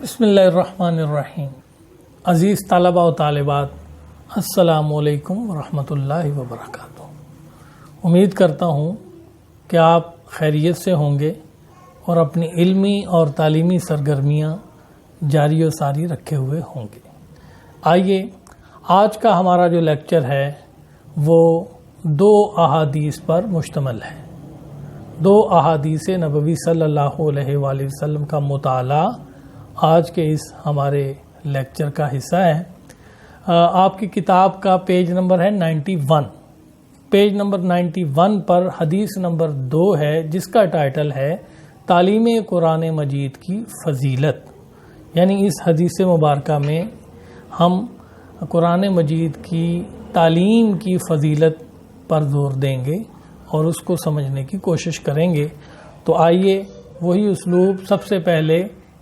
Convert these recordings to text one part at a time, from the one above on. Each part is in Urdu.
بسم اللہ الرحمن الرحیم۔ عزیز طلباء و طالبات، السلام علیکم ورحمۃ اللہ وبرکاتہ۔ امید کرتا ہوں کہ آپ خیریت سے ہوں گے اور اپنی علمی اور تعلیمی سرگرمیاں جاری و ساری رکھے ہوئے ہوں گے۔ آئیے آج کا ہمارا جو لیکچر ہے وہ 2 احادیث پر مشتمل ہے۔ 2 احادیث نبوی صلی اللہ علیہ وآلہ وسلم کا مطالعہ آج کے اس ہمارے لیکچر کا حصہ ہے۔ آپ کی کتاب کا پیج نمبر ہے 91۔ پیج نمبر 91 پر حدیث نمبر 2 ہے، جس کا ٹائٹل ہے تعلیم قرآن مجید کی فضیلت۔ یعنی اس حدیث مبارکہ میں ہم قرآن مجید کی تعلیم کی فضیلت پر زور دیں گے اور اس کو سمجھنے کی کوشش کریں گے۔ تو آئیے وہی اسلوب، سب سے پہلے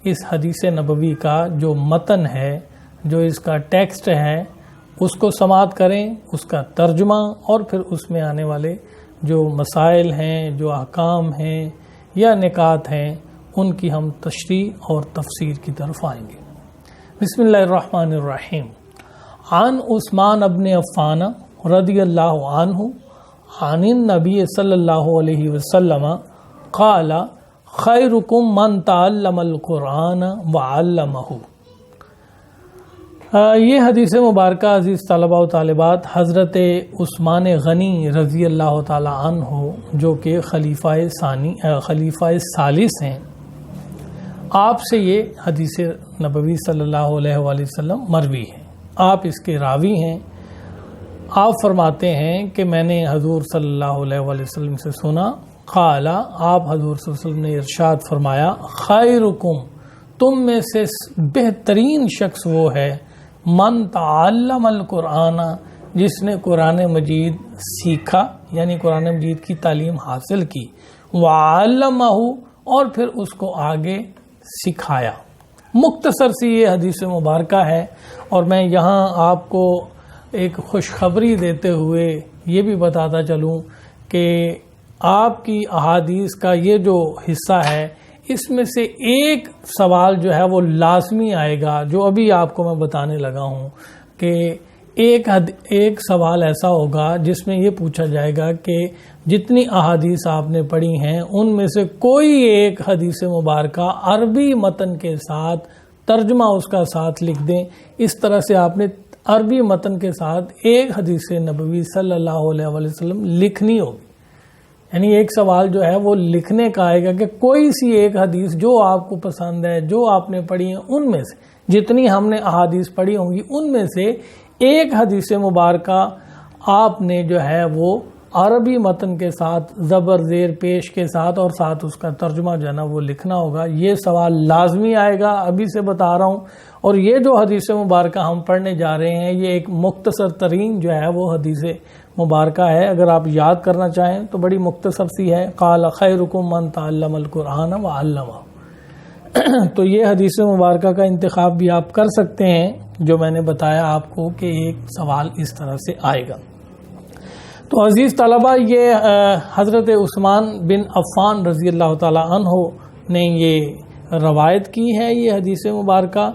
اس حدیث نبوی کا جو متن ہے، جو اس کا ٹیکسٹ ہے، اس کو سماعت کریں، اس کا ترجمہ، اور پھر اس میں آنے والے جو مسائل ہیں، جو احکام ہیں یا نکات ہیں، ان کی ہم تشریح اور تفسیر کی طرف آئیں گے۔ بسم اللہ الرحمن الرحیم۔ عن عثمان ابن عفان رضی اللہ عنہ عن النبی صلی اللہ علیہ وسلم قال خیرکم من تعلم القرآن وعلمہ۔ یہ حدیث مبارکہ عزیز طلباء و طالبات حضرت عثمان غنی رضی اللہ تعالی عنہ، جو کہ خلیفہ ثالث ہیں، آپ سے یہ حدیث نبوی صلی اللہ علیہ وآلہ وسلم مروی ہے، آپ اس کے راوی ہیں۔ آپ فرماتے ہیں کہ میں نے حضور صلی اللہ علیہ وآلہ وسلم سے سنا، قال، آپ حضور صلی اللہ علیہ وسلم نے ارشاد فرمایا، خیرکم، تم میں سے بہترین شخص وہ ہے، من تعلم القرآن، جس نے قرآن مجید سیکھا، یعنی قرآن مجید کی تعلیم حاصل کی، وعلمہ، اور پھر اس کو آگے سکھایا۔ مختصر سی یہ حدیث مبارکہ ہے، اور میں یہاں آپ کو ایک خوشخبری دیتے ہوئے یہ بھی بتاتا چلوں کہ آپ کی احادیث کا یہ جو حصہ ہے، اس میں سے ایک سوال جو ہے وہ لازمی آئے گا، جو ابھی آپ کو میں بتانے لگا ہوں کہ ایک سوال ایسا ہوگا جس میں یہ پوچھا جائے گا کہ جتنی احادیث آپ نے پڑھی ہیں ان میں سے کوئی ایک حدیث مبارکہ عربی متن کے ساتھ ترجمہ اس کا ساتھ لکھ دیں۔ اس طرح سے آپ نے عربی متن کے ساتھ ایک حدیث نبوی صلی اللہ علیہ وسلم لکھنی ہوگی۔ یعنی ایک سوال جو ہے وہ لکھنے کا آئے گا کہ کوئی سی ایک حدیث جو آپ کو پسند ہے، جو آپ نے پڑھی ہے، ان میں سے جتنی ہم نے احادیث پڑھی ہوں گی ان میں سے ایک حدیث مبارکہ آپ نے جو ہے وہ عربی متن کے ساتھ زبر زیر پیش کے ساتھ اور ساتھ اس کا ترجمہ جو ہے نا وہ لکھنا ہوگا۔ یہ سوال لازمی آئے گا، ابھی سے بتا رہا ہوں۔ اور یہ جو حدیث مبارکہ ہم پڑھنے جا رہے ہیں، یہ ایک مختصر ترین جو ہے وہ حدیث مبارکہ ہے۔ اگر آپ یاد کرنا چاہیں تو بڑی مختصر سی ہے، قال خیرکم من تعلم القرآن وعلمہ۔ تو یہ حدیث مبارکہ کا انتخاب بھی آپ کر سکتے ہیں، جو میں نے بتایا آپ کو کہ ایک سوال اس طرح سے آئے گا۔ تو عزیز طلبہ، یہ حضرت عثمان بن عفان رضی اللہ تعالی عنہ نے یہ روایت کی ہے، یہ حدیث مبارکہ،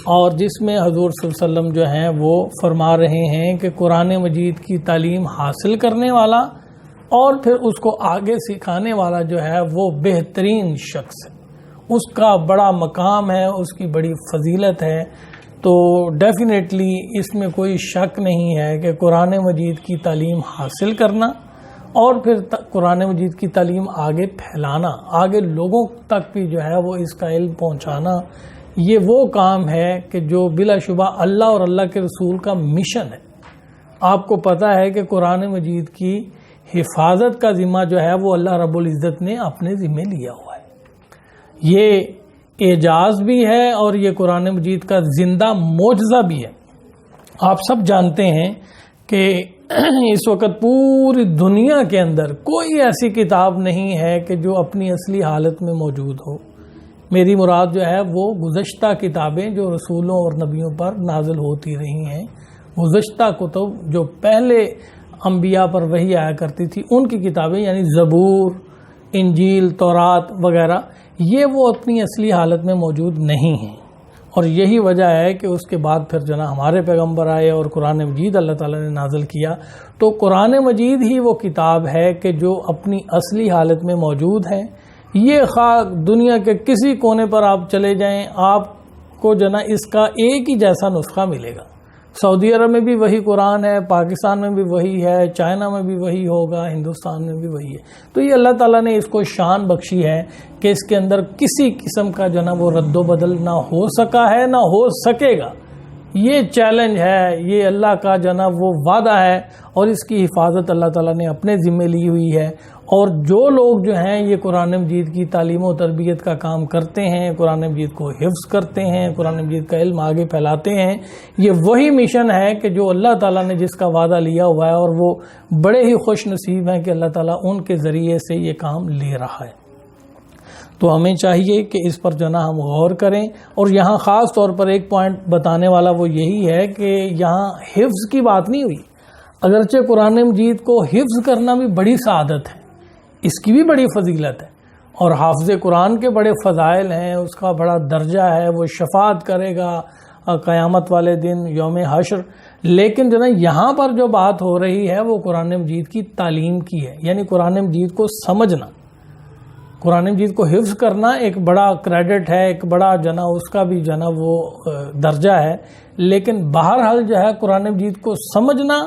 اور جس میں حضور صلی اللہ علیہ وسلم جو ہیں وہ فرما رہے ہیں کہ قرآن مجید کی تعلیم حاصل کرنے والا اور پھر اس کو آگے سکھانے والا جو ہے وہ بہترین شخص ہے، اس کا بڑا مقام ہے، اس کی بڑی فضیلت ہے۔ تو ڈیفینیٹلی اس میں کوئی شک نہیں ہے کہ قرآن مجید کی تعلیم حاصل کرنا اور پھر قرآن مجید کی تعلیم آگے پھیلانا، آگے لوگوں تک بھی جو ہے وہ اس کا علم پہنچانا، یہ وہ کام ہے کہ جو بلا شبہ اللہ اور اللہ کے رسول کا مشن ہے۔ آپ کو پتہ ہے کہ قرآن مجید کی حفاظت کا ذمہ جو ہے وہ اللہ رب العزت نے اپنے ذمہ لیا ہوا ہے۔ یہ اعجاز بھی ہے اور یہ قرآن مجید کا زندہ معجزہ بھی ہے۔ آپ سب جانتے ہیں کہ اس وقت پوری دنیا کے اندر کوئی ایسی کتاب نہیں ہے کہ جو اپنی اصلی حالت میں موجود ہو۔ میری مراد جو ہے وہ گزشتہ کتابیں جو رسولوں اور نبیوں پر نازل ہوتی رہی ہیں، گزشتہ کتب جو پہلے انبیاء پر وحی آیا کرتی تھی، ان کی کتابیں، یعنی زبور، انجیل، تورات وغیرہ، یہ وہ اپنی اصلی حالت میں موجود نہیں ہیں۔ اور یہی وجہ ہے کہ اس کے بعد پھر جناب ہمارے پیغمبر آئے اور قرآن مجید اللہ تعالیٰ نے نازل کیا. تو قرآن مجید ہی وہ کتاب ہے کہ جو اپنی اصلی حالت میں موجود ہے. یہ خواہ دنیا کے کسی کونے پر آپ چلے جائیں آپ کو جناب اس کا ایک ہی جیسا نسخہ ملے گا. سعودی عرب میں بھی وہی قرآن ہے، پاکستان میں بھی وہی ہے، چائنا میں بھی وہی ہوگا، ہندوستان میں بھی وہی ہے. تو یہ اللہ تعالیٰ نے اس کو شان بخشی ہے کہ اس کے اندر کسی قسم کا جناب وہ رد و بدل نہ ہو سکا ہے نہ ہو سکے گا. یہ چیلنج ہے، یہ اللہ کا جناب وہ وعدہ ہے اور اس کی حفاظت اللہ تعالیٰ نے اپنے ذمے لی ہوئی ہے. اور جو لوگ جو ہیں یہ قرآن مجید کی تعلیم و تربیت کا کام کرتے ہیں، قرآن مجید کو حفظ کرتے ہیں، قرآن مجید کا علم آگے پھیلاتے ہیں، یہ وہی مشن ہے کہ جو اللہ تعالیٰ نے جس کا وعدہ لیا ہوا ہے، اور وہ بڑے ہی خوش نصیب ہیں کہ اللہ تعالیٰ ان کے ذریعے سے یہ کام لے رہا ہے. تو ہمیں چاہیے کہ اس پر جناب ہم غور کریں. اور یہاں خاص طور پر ایک پوائنٹ بتانے والا وہ یہی ہے کہ یہاں حفظ کی بات نہیں ہوئی. اگرچہ قرآن مجید کو حفظ کرنا بھی بڑی سعادت ہے، اس کی بھی بڑی فضیلت ہے، اور حافظ قرآن کے بڑے فضائل ہیں، اس کا بڑا درجہ ہے، وہ شفاعت کرے گا قیامت والے دن یوم حشر. لیکن جناب یہاں پر جو بات ہو رہی ہے وہ قرآن مجید کی تعلیم کی ہے، یعنی قرآن مجید کو سمجھنا. قرآن مجید کو حفظ کرنا ایک بڑا کریڈٹ ہے، ایک بڑا جناب اس کا بھی جناب وہ درجہ ہے. لیکن بہرحال جو ہے قرآن مجید کو سمجھنا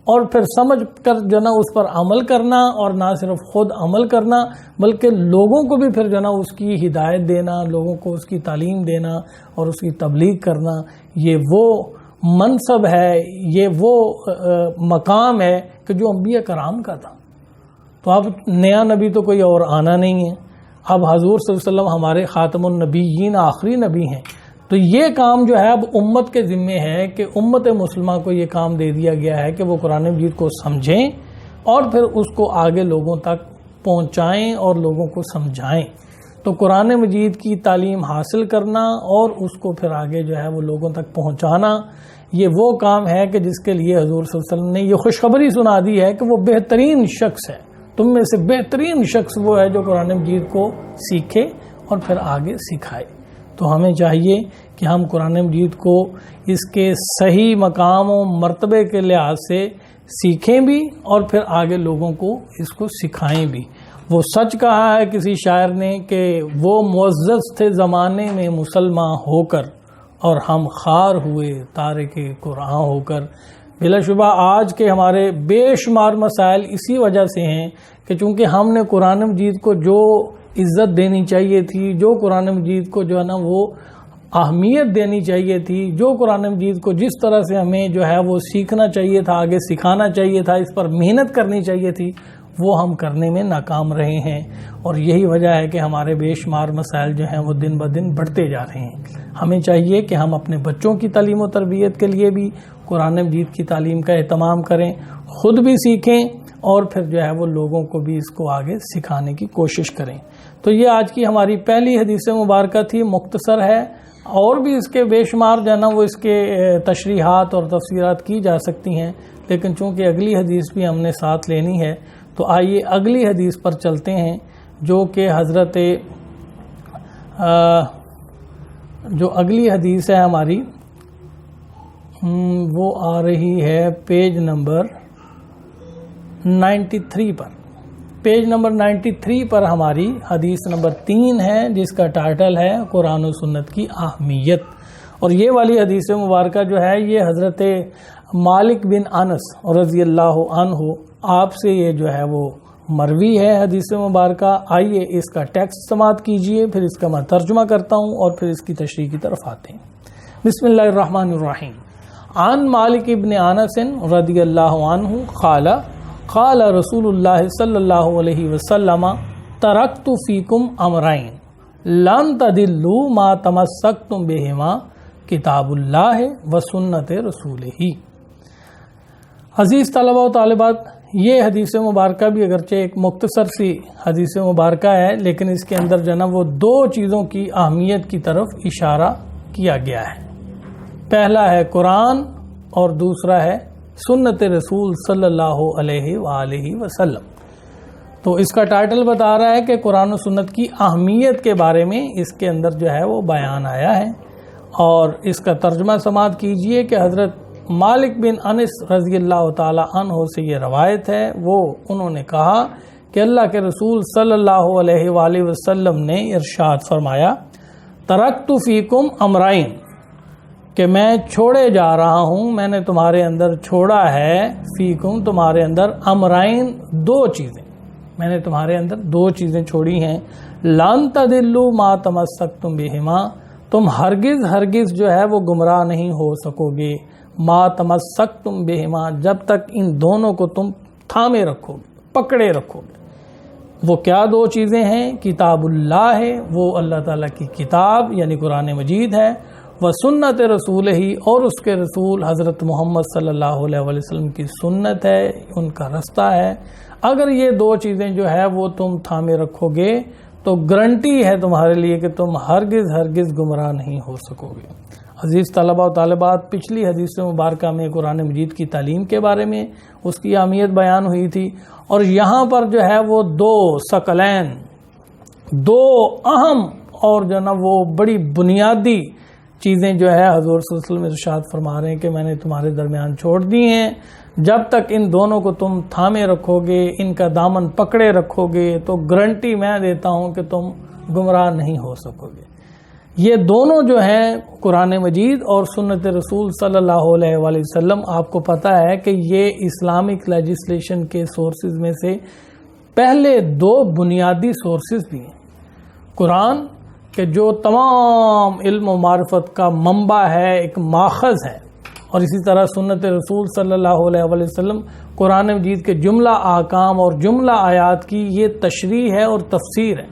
اور پھر سمجھ کر جناب اس پر عمل کرنا، اور نہ صرف خود عمل کرنا بلکہ لوگوں کو بھی پھر جناب اس کی ہدایت دینا، لوگوں کو اس کی تعلیم دینا اور اس کی تبلیغ کرنا، یہ وہ منصب ہے، یہ وہ مقام ہے کہ جو انبیاء کرام کا تھا. تو اب نیا نبی تو کوئی اور آنا نہیں ہے. اب حضور صلی اللہ علیہ وسلم ہمارے خاتم النبیین آخری نبی ہیں. تو یہ کام جو ہے اب امت کے ذمے ہے کہ امت مسلمہ کو یہ کام دے دیا گیا ہے کہ وہ قرآن مجید کو سمجھیں اور پھر اس کو آگے لوگوں تک پہنچائیں اور لوگوں کو سمجھائیں. تو قرآن مجید کی تعلیم حاصل کرنا اور اس کو پھر آگے جو ہے وہ لوگوں تک پہنچانا، یہ وہ کام ہے کہ جس کے لیے حضور صلی اللہ علیہ وسلم نے یہ خوشخبری سنا دی ہے کہ وہ بہترین شخص ہے. تم میں سے بہترین شخص وہ ہے جو قرآن مجید کو سیکھے اور پھر آگے سکھائے. تو ہمیں چاہیے کہ ہم قرآن مجید کو اس کے صحیح مقام و مرتبے کے لحاظ سے سیکھیں بھی اور پھر آگے لوگوں کو اس کو سکھائیں بھی. وہ سچ کہا ہے کسی شاعر نے کہ وہ معزز تھے زمانے میں مسلمان ہو کر، اور ہم خار ہوئے تارک قرآن ہو کر. بلا شبہ آج کے ہمارے بے شمار مسائل اسی وجہ سے ہیں کہ چونکہ ہم نے قرآن مجید کو جو عزت دینی چاہیے تھی، جو قرآن مجید کو جو ہے نا وہ اہمیت دینی چاہیے تھی، جو قرآن مجید کو جس طرح سے ہمیں جو ہے وہ سیکھنا چاہیے تھا، آگے سکھانا چاہیے تھا، اس پر محنت کرنی چاہیے تھی، وہ ہم کرنے میں ناکام رہے ہیں. اور یہی وجہ ہے کہ ہمارے بے شمار مسائل جو ہیں وہ دن بدن بڑھتے جا رہے ہیں. ہمیں چاہیے کہ ہم اپنے بچوں کی تعلیم و تربیت کے لیے بھی قرآن مجید کی تعلیم کا اہتمام کریں، خود بھی سیکھیں اور پھر جو ہے وہ لوگوں کو بھی اس کو آگے سکھانے کی کوشش کریں. تو یہ آج کی ہماری پہلی حدیث مبارکہ تھی، مختصر ہے، اور بھی اس کے بے شمار جو ہے نا وہ اس کے تشریحات اور تفسیرات کی جا سکتی ہیں، لیکن چونکہ اگلی حدیث بھی ہم نے ساتھ لینی ہے تو آئیے اگلی حدیث پر چلتے ہیں، جو کہ جو اگلی حدیث ہے ہماری وہ آ رہی ہے پیج نمبر 93 پر. پیج نمبر 93 پر ہماری حدیث نمبر 3 ہے، جس کا ٹائٹل ہے قرآن و سنت کی اہمیت. اور یہ والی حدیث مبارکہ جو ہے یہ حضرت مالک بن انس رضی اللہ عنہ آپ سے یہ جو ہے وہ مروی ہے حدیث مبارکہ. آئیے اس کا ٹیکسٹ سماعت کیجئے، پھر اس کا میں ترجمہ کرتا ہوں اور پھر اس کی تشریح کی طرف آتے ہیں. بسم اللہ الرحمن الرحیم. عن مالک بن انس رضی اللہ عنہ قال رسول اللہ صلی اللہ علیہ وسلم ترکت فیکم امرین لن تضلوا ما تمسکتم بہما کتاب اللہ و سنت رسولہ. عزیز طلبہ و طالبات، یہ حدیث مبارکہ بھی اگرچہ ایک مختصر سی حدیث مبارکہ ہے، لیکن اس کے اندر جناب وہ دو چیزوں کی اہمیت کی طرف اشارہ کیا گیا ہے. پہلا ہے قرآن اور دوسرا ہے سنت رسول صلی اللہ علیہ وآلہ وسلم. تو اس کا ٹائٹل بتا رہا ہے کہ قرآن و سنت کی اہمیت کے بارے میں اس کے اندر جو ہے وہ بیان آیا ہے. اور اس کا ترجمہ سماعت کیجئے کہ حضرت مالک بن انس رضی اللہ تعالی عنہ سے یہ روایت ہے، انہوں نے کہا کہ اللہ کے رسول صلی اللہ علیہ وآلہ وسلم نے ارشاد فرمایا، ترکت فیکم امرین، کہ میں چھوڑے جا رہا ہوں، میں نے تمہارے اندر چھوڑا ہے، فیکم تمہارے اندر، امرین دو چیزیں، میں نے تمہارے اندر دو چیزیں چھوڑی ہیں، لن تضلوا ما تمسکتم بہما، تم ہرگز جو ہے وہ گمراہ نہیں ہو سکو گے، ما تمسکتم بہما، جب تک ان دونوں کو تم تھامے رکھو گے، پکڑے رکھو گے۔ وہ کیا دو چیزیں ہیں؟ کتاب اللہ ہے، وہ اللہ تعالیٰ کی کتاب یعنی قرآن مجید ہے، وہ سنت رسول ہی، اور اس کے رسول حضرت محمد صلی اللہ علیہ وسلم کی سنت ہے، ان کا رستہ ہے۔ اگر یہ دو چیزیں جو ہے وہ تم تھامے رکھو گے تو گارنٹی ہے تمہارے لیے کہ تم ہرگز گمراہ نہیں ہو سکو گے۔ عزیز طلباء و طالبات، پچھلی حدیث مبارکہ میں قرآن مجید کی تعلیم کے بارے میں اس کی اہمیت بیان ہوئی تھی، اور یہاں پر جو ہے وہ دو ثقلین، دو اہم اور جو نا وہ بڑی بنیادی چیزیں جو ہے حضور صلی اللہ علیہ وسلم ارشاد فرما رہے ہیں کہ میں نے تمہارے درمیان چھوڑ دی ہیں، جب تک ان دونوں کو تم تھامے رکھو گے، ان کا دامن پکڑے رکھو گے تو گارنٹی میں دیتا ہوں کہ تم گمراہ نہیں ہو سکو گے۔ یہ دونوں جو ہیں قرآن مجید اور سنت رسول صلی اللہ علیہ وآلہ وسلم، آپ کو پتہ ہے کہ یہ اسلامک لیجسلیشن کے سورسز میں سے پہلے دو بنیادی سورسز بھی ہیں۔ قرآن کہ جو تمام علم و معرفت کا منبع ہے، ایک ماخذ ہے، اور اسی طرح سنت رسول صلی اللہ علیہ وآلہ وسلم قرآن مجید کے جملہ احکام اور جملہ آیات کی یہ تشریح ہے اور تفسیر ہے۔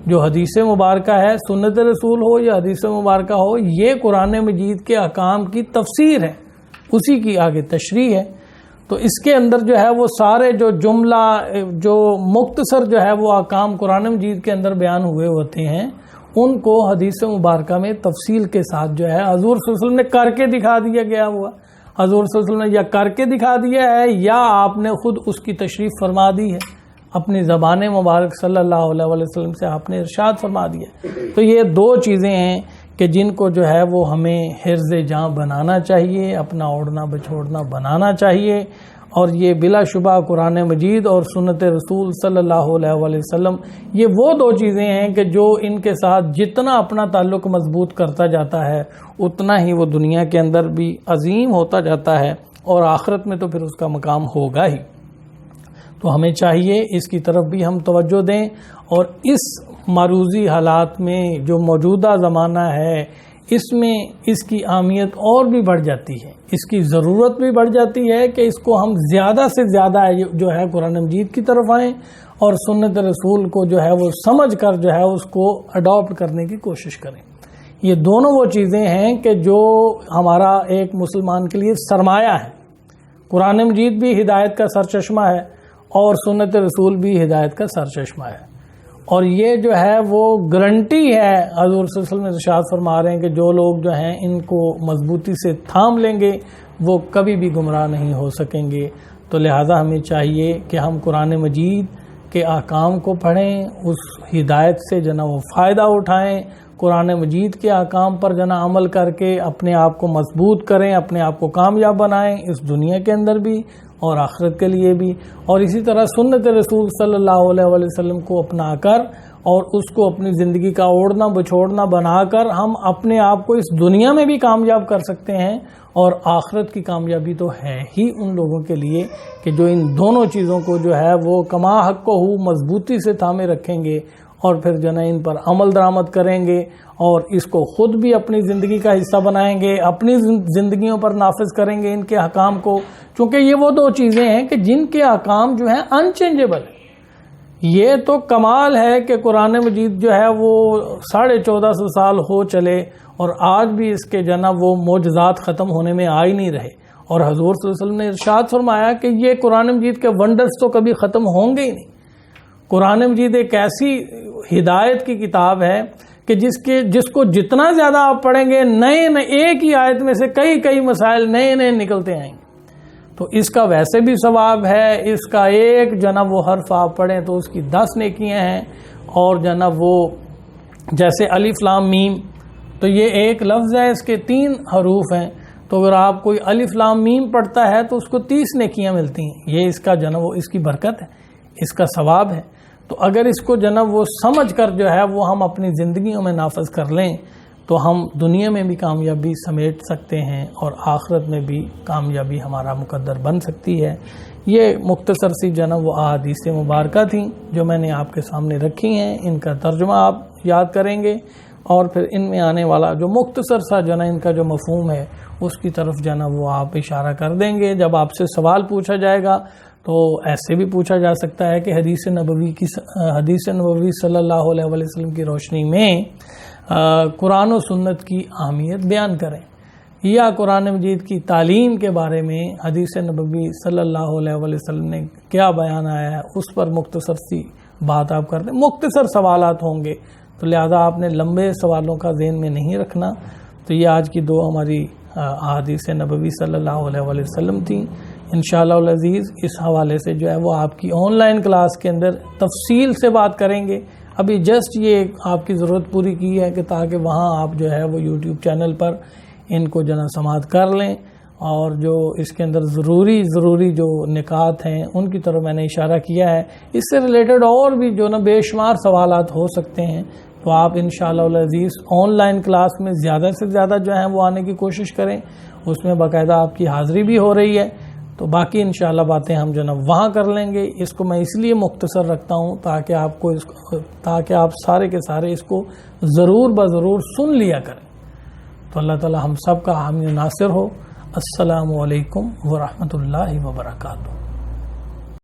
جو حدیث مبارکہ ہے، سنت رسول ہو یا حدیث مبارکہ ہو، یہ قرآن مجید کے احکام کی تفسیر ہے، اسی کی آگے تشریح ہے۔ تو اس کے اندر جو ہے وہ سارے جو جملہ جو مختصر جو ہے وہ احکام قرآن مجید کے اندر بیان ہوئے ہوتے ہیں، ان کو حدیث مبارکہ میں تفصیل کے ساتھ جو ہے حضور صلی اللہ علیہ وسلم نے کر کے دکھا دیا گیا ہوا۔ حضور صلی اللہ علیہ وسلم نے یا کر کے دکھا دیا ہے یا آپ نے خود اس کی تشریح فرما دی ہے، اپنی زبان مبارک صلی اللہ علیہ وسلم سے آپ نے ارشاد فرما دیا۔ تو یہ دو چیزیں ہیں کہ جن کو جو ہے وہ ہمیں حرز جاں بنانا چاہیے، اپنا اوڑھنا بچھوڑنا بنانا چاہیے، اور یہ بلا شبہ قرآن مجید اور سنت رسول صلی اللہ علیہ وآلہ وسلم یہ وہ دو چیزیں ہیں کہ جو ان کے ساتھ جتنا اپنا تعلق مضبوط کرتا جاتا ہے اتنا ہی وہ دنیا کے اندر بھی عظیم ہوتا جاتا ہے، اور آخرت میں تو پھر اس کا مقام ہوگا ہی۔ تو ہمیں چاہیے اس کی طرف بھی ہم توجہ دیں، اور اس معروضی حالات میں جو موجودہ زمانہ ہے اس میں اس کی اہمیت اور بھی بڑھ جاتی ہے، اس کی ضرورت بھی بڑھ جاتی ہے کہ اس کو ہم زیادہ سے زیادہ جو ہے قرآن مجید کی طرف آئیں اور سنت رسول کو جو ہے وہ سمجھ کر جو ہے اس کو اڈاپٹ کرنے کی کوشش کریں۔ یہ دونوں وہ چیزیں ہیں کہ جو ہمارا ایک مسلمان کے لیے سرمایہ ہے۔ قرآن مجید بھی ہدایت کا سرچشمہ ہے اور سنت رسول بھی ہدایت کا سرچشمہ ہے، اور یہ جو ہے وہ گارنٹی ہے، حضور صلی اللہ علیہ وسلم ارشاد فرما رہے ہیں کہ جو لوگ جو ہیں ان کو مضبوطی سے تھام لیں گے وہ کبھی بھی گمراہ نہیں ہو سکیں گے۔ تو لہٰذا ہمیں چاہیے کہ ہم قرآن مجید کے احکام کو پڑھیں، اس ہدایت سے جنا وہ فائدہ اٹھائیں، قرآن مجید کے احکام پر جنا عمل کر کے اپنے آپ کو مضبوط کریں، اپنے آپ کو کامیاب بنائیں، اس دنیا کے اندر بھی اور آخرت کے لیے بھی، اور اسی طرح سنت رسول صلی اللہ علیہ وآلہ وسلم کو اپنا کر اور اس کو اپنی زندگی کا اوڑھنا بچھوڑنا بنا کر ہم اپنے آپ کو اس دنیا میں بھی کامیاب کر سکتے ہیں، اور آخرت کی کامیابی تو ہے ہی ان لوگوں کے لیے کہ جو ان دونوں چیزوں کو جو ہے وہ کما حق کو مضبوطی سے تھامے رکھیں گے، اور پھر جو ہے ان پر عمل درآمد کریں گے اور اس کو خود بھی اپنی زندگی کا حصہ بنائیں گے، اپنی زندگیوں پر نافذ کریں گے ان کے احکام کو، چونکہ یہ وہ دو چیزیں ہیں کہ جن کے احکام جو ہیں انچینجیبل ہیں۔ یہ تو کمال ہے کہ قرآن مجید جو ہے وہ 1450 سال ہو چلے اور آج بھی اس کے جناب وہ معجزات ختم ہونے میں آ ہی نہیں رہے، اور حضور صلی اللہ علیہ وسلم نے ارشاد فرمایا کہ یہ قرآن مجید کے ونڈرز تو کبھی ختم ہوں گے ہی نہیں۔ قرآن مجید ایک ایسی ہدایت کی کتاب ہے کہ جس کو جتنا زیادہ آپ پڑھیں گے، نئے ایک ہی آیت میں سے کئی مسائل نئے نکلتے آئیں گے۔ تو اس کا ویسے بھی ثواب ہے، اس کا ایک جناب وہ حرف آپ پڑھیں تو اس کی 10 نیکیاں ہیں، اور جناب وہ جیسے الف لام میم، تو یہ ایک لفظ ہے، اس کے 3 حروف ہیں، تو اگر آپ کوئی الف لام میم پڑھتا ہے تو اس کو 30 نیکیاں ملتی ہیں۔ یہ اس کا جناب اس کی برکت ہے، اس کا ثواب ہے۔ تو اگر اس کو جناب وہ سمجھ کر جو ہے وہ ہم اپنی زندگیوں میں نافذ کر لیں تو ہم دنیا میں بھی کامیابی سمیٹ سکتے ہیں اور آخرت میں بھی کامیابی ہمارا مقدر بن سکتی ہے۔ یہ مختصر سی جناب وہ احادیث مبارکہ تھیں جو میں نے آپ کے سامنے رکھی ہیں، ان کا ترجمہ آپ یاد کریں گے اور پھر ان میں آنے والا جو مختصر سا جناب ان کا جو مفہوم ہے اس کی طرف جناب وہ آپ اشارہ کر دیں گے۔ جب آپ سے سوال پوچھا جائے گا تو ایسے بھی پوچھا جا سکتا ہے کہ حدیث نبوی صلی اللہ علیہ وسلم کی روشنی میں قرآن و سنت کی اہمیت بیان کریں، یا قرآن مجید کی تعلیم کے بارے میں حدیث نبوی صلی اللہ علیہ وسلم نے کیا بیان آیا ہے اس پر مختصر سی بات آپ کر دیں۔ مختصر سوالات ہوں گے تو لہذا آپ نے لمبے سوالوں کا ذہن میں نہیں رکھنا۔ تو یہ آج کی 2 ہماری احادیث نبوی صلی اللہ علیہ وسلم تھیں۔ انشاءاللہ العزیز اس حوالے سے جو ہے وہ آپ کی آن لائن کلاس کے اندر تفصیل سے بات کریں گے۔ ابھی جسٹ یہ آپ کی ضرورت پوری کی ہے کہ تاکہ وہاں آپ جو ہے وہ یوٹیوب چینل پر ان کو جناب سماعت کر لیں، اور جو اس کے اندر ضروری جو نکات ہیں ان کی طرف میں نے اشارہ کیا ہے۔ اس سے ریلیٹڈ اور بھی جو نا بے شمار سوالات ہو سکتے ہیں، تو آپ انشاءاللہ العزیز آن لائن کلاس میں زیادہ سے زیادہ جو ہے وہ آنے کی کوشش کریں۔ اس میں باقاعدہ آپ کی حاضری بھی ہو رہی ہے، تو باقی انشاءاللہ باتیں ہم جناب وہاں کر لیں گے۔ اس کو میں اس لیے مختصر رکھتا ہوں تاکہ آپ سارے کے سارے اس کو ضرور بضرور سن لیا کریں۔ تو اللہ تعالی ہم سب کا حامی و ناصر ہو۔ السلام علیکم ورحمۃ اللہ وبرکاتہ۔